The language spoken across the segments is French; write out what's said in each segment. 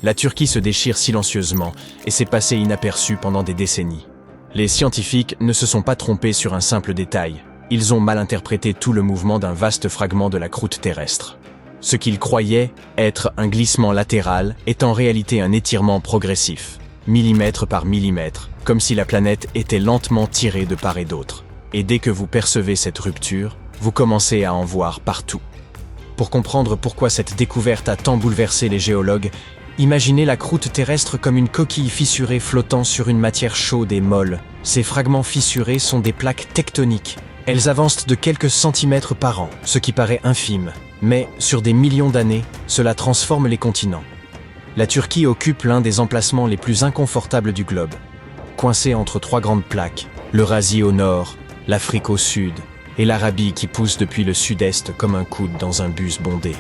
La Turquie se déchire silencieusement et s'est passée inaperçue pendant des décennies. Les scientifiques ne se sont pas trompés sur un simple détail. Ils ont mal interprété tout le mouvement d'un vaste fragment de la croûte terrestre. Ce qu'ils croyaient être un glissement latéral est en réalité un étirement progressif, millimètre par millimètre, comme si la planète était lentement tirée de part et d'autre. Et dès que vous percevez cette rupture, vous commencez à en voir partout. Pour comprendre pourquoi cette découverte a tant bouleversé les géologues, imaginez la croûte terrestre comme une coquille fissurée flottant sur une matière chaude et molle. Ces fragments fissurés sont des plaques tectoniques. Elles avancent de quelques centimètres par an, ce qui paraît infime. Mais, sur des millions d'années, cela transforme les continents. La Turquie occupe l'un des emplacements les plus inconfortables du globe. Coincée entre trois grandes plaques, l'Eurasie au nord, l'Afrique au sud, et l'Arabie qui pousse depuis le sud-est comme un coude dans un bus bondé.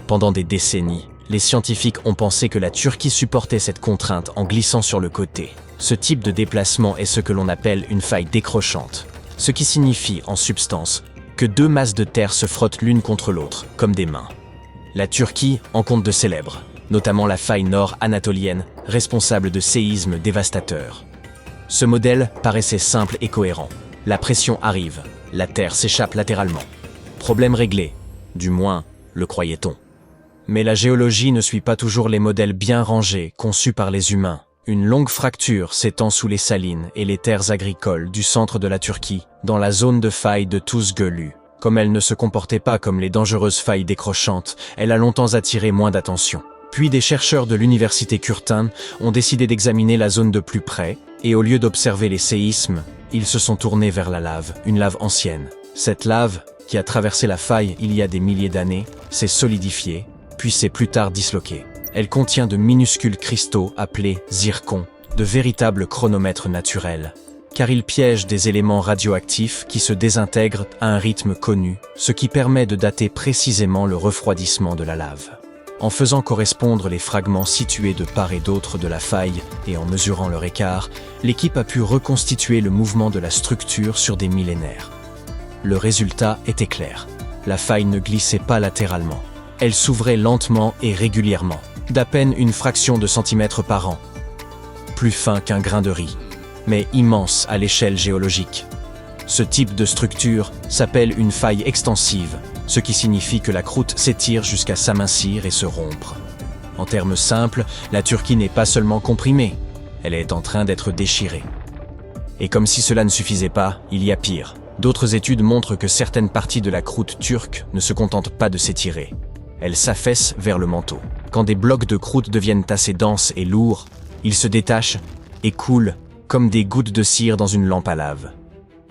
Pendant des décennies, les scientifiques ont pensé que la Turquie supportait cette contrainte en glissant sur le côté. Ce type de déplacement est ce que l'on appelle une faille décrochante, ce qui signifie, en substance, que deux masses de terre se frottent l'une contre l'autre, comme des mains. La Turquie en compte de célèbres, notamment la faille nord-anatolienne, responsable de séismes dévastateurs. Ce modèle paraissait simple et cohérent. La pression arrive, la terre s'échappe latéralement. Problème réglé, du moins, le croyait-on. Mais la géologie ne suit pas toujours les modèles bien rangés, conçus par les humains. Une longue fracture s'étend sous les salines et les terres agricoles du centre de la Turquie, dans la zone de faille de Tuzgölü. Comme elle ne se comportait pas comme les dangereuses failles décrochantes, elle a longtemps attiré moins d'attention. Puis des chercheurs de l'université Curtin ont décidé d'examiner la zone de plus près, et au lieu d'observer les séismes, ils se sont tournés vers la lave, une lave ancienne. Cette lave, qui a traversé la faille il y a des milliers d'années, s'est solidifiée, puis s'est plus tard disloquée. Elle contient de minuscules cristaux appelés zircons, de véritables chronomètres naturels, car ils piègent des éléments radioactifs qui se désintègrent à un rythme connu, ce qui permet de dater précisément le refroidissement de la lave. En faisant correspondre les fragments situés de part et d'autre de la faille et en mesurant leur écart, l'équipe a pu reconstituer le mouvement de la structure sur des millénaires. Le résultat était clair. La faille ne glissait pas latéralement. Elle s'ouvrait lentement et régulièrement, d'à peine une fraction de centimètre par an. Plus fin qu'un grain de riz, mais immense à l'échelle géologique. Ce type de structure s'appelle une faille extensive, ce qui signifie que la croûte s'étire jusqu'à s'amincir et se rompre. En termes simples, la Turquie n'est pas seulement comprimée, elle est en train d'être déchirée. Et comme si cela ne suffisait pas, il y a pire. D'autres études montrent que certaines parties de la croûte turque ne se contentent pas de s'étirer. Elles s'affaissent vers le manteau. Quand des blocs de croûte deviennent assez denses et lourds, ils se détachent et coulent comme des gouttes de cire dans une lampe à lave.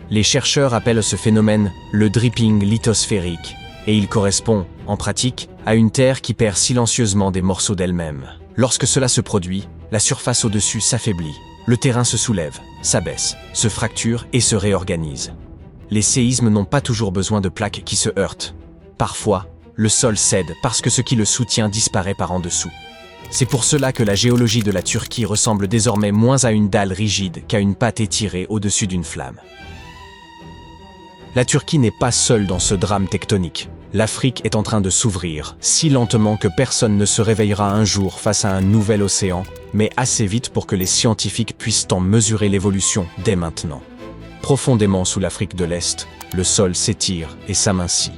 Les chercheurs appellent ce phénomène le dripping lithosphérique, et il correspond, en pratique, à une terre qui perd silencieusement des morceaux d'elle-même. Lorsque cela se produit, la surface au-dessus s'affaiblit, le terrain se soulève, s'abaisse, se fracture et se réorganise. Les séismes n'ont pas toujours besoin de plaques qui se heurtent. Parfois, le sol cède parce que ce qui le soutient disparaît par en dessous. C'est pour cela que la géologie de la Turquie ressemble désormais moins à une dalle rigide qu'à une pâte étirée au-dessus d'une flamme. La Turquie n'est pas seule dans ce drame tectonique. L'Afrique est en train de s'ouvrir, si lentement que personne ne se réveillera un jour face à un nouvel océan, mais assez vite pour que les scientifiques puissent en mesurer l'évolution dès maintenant. Profondément sous l'Afrique de l'Est, le sol s'étire et s'amincit.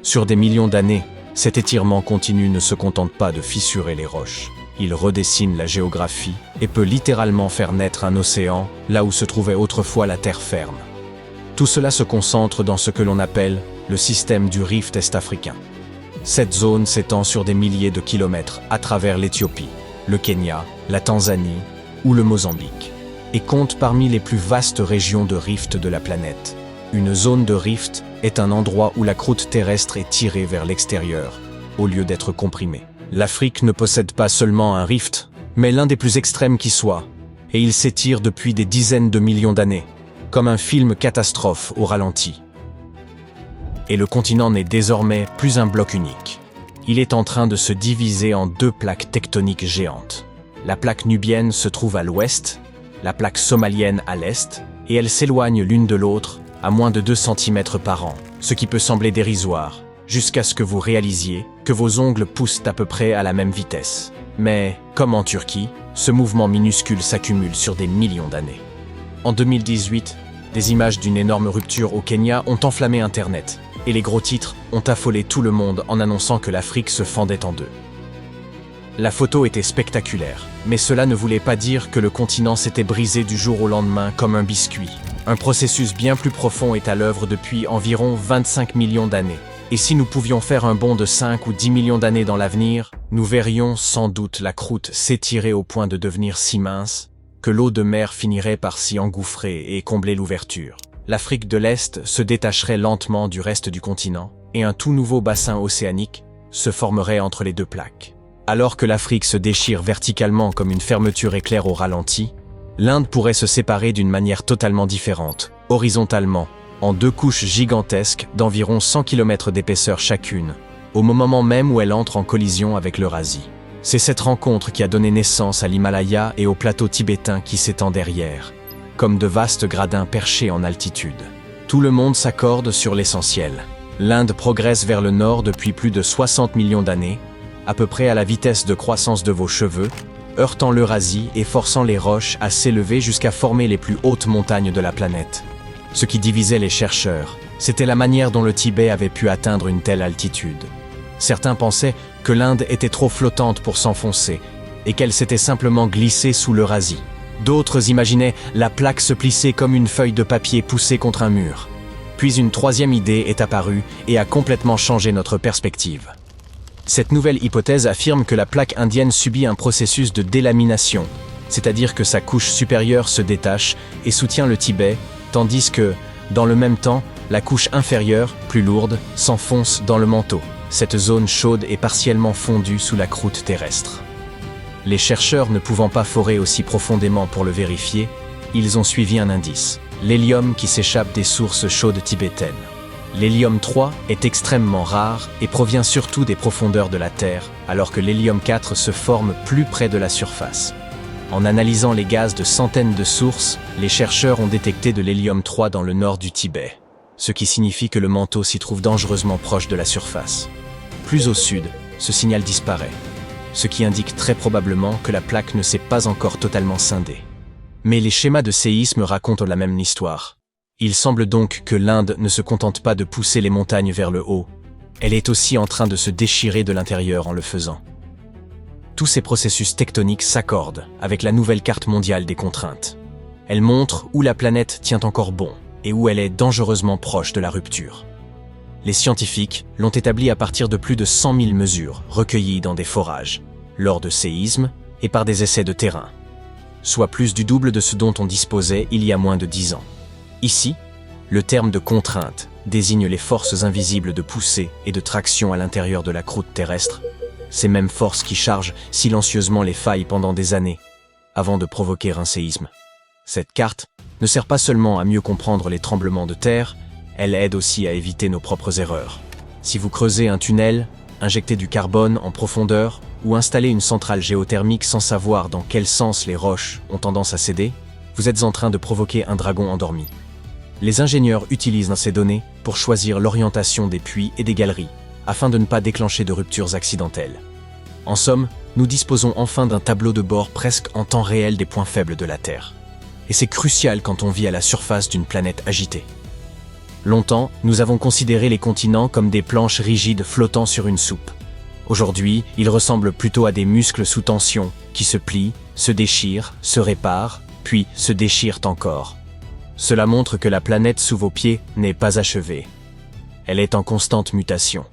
Sur des millions d'années, cet étirement continu ne se contente pas de fissurer les roches. Il redessine la géographie et peut littéralement faire naître un océan là où se trouvait autrefois la terre ferme. Tout cela se concentre dans ce que l'on appelle le système du rift est-africain. Cette zone s'étend sur des milliers de kilomètres à travers l'Éthiopie, le Kenya, la Tanzanie ou le Mozambique, et compte parmi les plus vastes régions de rift de la planète. Une zone de rift est un endroit où la croûte terrestre est tirée vers l'extérieur, au lieu d'être comprimée. L'Afrique ne possède pas seulement un rift, mais l'un des plus extrêmes qui soit, et il s'étire depuis des dizaines de millions d'années, comme un film catastrophe au ralenti. Et le continent n'est désormais plus un bloc unique. Il est en train de se diviser en deux plaques tectoniques géantes. La plaque nubienne se trouve à l'ouest, la plaque somalienne à l'est, et elles s'éloignent l'une de l'autre à moins de 2 cm par an, ce qui peut sembler dérisoire. jusqu'à ce que vous réalisiez que vos ongles poussent à peu près à la même vitesse. Mais, comme en Turquie, ce mouvement minuscule s'accumule sur des millions d'années. En 2018, des images d'une énorme rupture au Kenya ont enflammé Internet, et les gros titres ont affolé tout le monde en annonçant que l'Afrique se fendait en deux. La photo était spectaculaire, mais cela ne voulait pas dire que le continent s'était brisé du jour au lendemain comme un biscuit. Un processus bien plus profond est à l'œuvre depuis environ 25 millions d'années. Et si nous pouvions faire un bond de 5 ou 10 millions d'années dans l'avenir, nous verrions sans doute la croûte s'étirer au point de devenir si mince que l'eau de mer finirait par s'y engouffrer et combler l'ouverture. L'Afrique de l'Est se détacherait lentement du reste du continent et un tout nouveau bassin océanique se formerait entre les deux plaques. Alors que l'Afrique se déchire verticalement comme une fermeture éclair au ralenti, l'Inde pourrait se séparer d'une manière totalement différente, horizontalement, en deux couches gigantesques d'environ 100 km d'épaisseur chacune, au moment même où elle entre en collision avec l'Eurasie. C'est cette rencontre qui a donné naissance à l'Himalaya et au plateau tibétain qui s'étend derrière, comme de vastes gradins perchés en altitude. Tout le monde s'accorde sur l'essentiel. L'Inde progresse vers le nord depuis plus de 60 millions d'années, à peu près à la vitesse de croissance de vos cheveux, heurtant l'Eurasie et forçant les roches à s'élever jusqu'à former les plus hautes montagnes de la planète. Ce qui divisait les chercheurs, c'était la manière dont le Tibet avait pu atteindre une telle altitude. Certains pensaient que l'Inde était trop flottante pour s'enfoncer et qu'elle s'était simplement glissée sous l'Eurasie. D'autres imaginaient la plaque se plisser comme une feuille de papier poussée contre un mur. Puis une troisième idée est apparue et a complètement changé notre perspective. Cette nouvelle hypothèse affirme que la plaque indienne subit un processus de délamination, c'est-à-dire que sa couche supérieure se détache et soutient le Tibet, tandis que, dans le même temps, la couche inférieure, plus lourde, s'enfonce dans le manteau. Cette zone chaude est partiellement fondue sous la croûte terrestre. Les chercheurs ne pouvant pas forer aussi profondément pour le vérifier, ils ont suivi un indice, l'hélium qui s'échappe des sources chaudes tibétaines. L'hélium 3 est extrêmement rare et provient surtout des profondeurs de la Terre, alors que l'hélium 4 se forme plus près de la surface. En analysant les gaz de centaines de sources, les chercheurs ont détecté de l'hélium 3 dans le nord du Tibet, ce qui signifie que le manteau s'y trouve dangereusement proche de la surface. Plus au sud, ce signal disparaît, ce qui indique très probablement que la plaque ne s'est pas encore totalement scindée. Mais les schémas de séisme racontent la même histoire. Il semble donc que l'Inde ne se contente pas de pousser les montagnes vers le haut, elle est aussi en train de se déchirer de l'intérieur en le faisant. Tous ces processus tectoniques s'accordent avec la nouvelle carte mondiale des contraintes. Elle montre où la planète tient encore bon et où elle est dangereusement proche de la rupture. Les scientifiques l'ont établi à partir de plus de 100 000 mesures recueillies dans des forages, lors de séismes et par des essais de terrain, soit plus du double de ce dont on disposait il y a moins de 10 ans. Ici, le terme de contrainte désigne les forces invisibles de poussée et de traction à l'intérieur de la croûte terrestre, ces mêmes forces qui chargent silencieusement les failles pendant des années, avant de provoquer un séisme. Cette carte ne sert pas seulement à mieux comprendre les tremblements de terre, elle aide aussi à éviter nos propres erreurs. Si vous creusez un tunnel, injectez du carbone en profondeur ou installez une centrale géothermique sans savoir dans quel sens les roches ont tendance à céder, vous êtes en train de provoquer un dragon endormi. Les ingénieurs utilisent ces données pour choisir l'orientation des puits et des galeries, afin de ne pas déclencher de ruptures accidentelles. En somme, nous disposons enfin d'un tableau de bord presque en temps réel des points faibles de la Terre. Et c'est crucial quand on vit à la surface d'une planète agitée. Longtemps, nous avons considéré les continents comme des planches rigides flottant sur une soupe. Aujourd'hui, ils ressemblent plutôt à des muscles sous tension qui se plient, se déchirent, se réparent, puis se déchirent encore. Cela montre que la planète sous vos pieds n'est pas achevée. Elle est en constante mutation.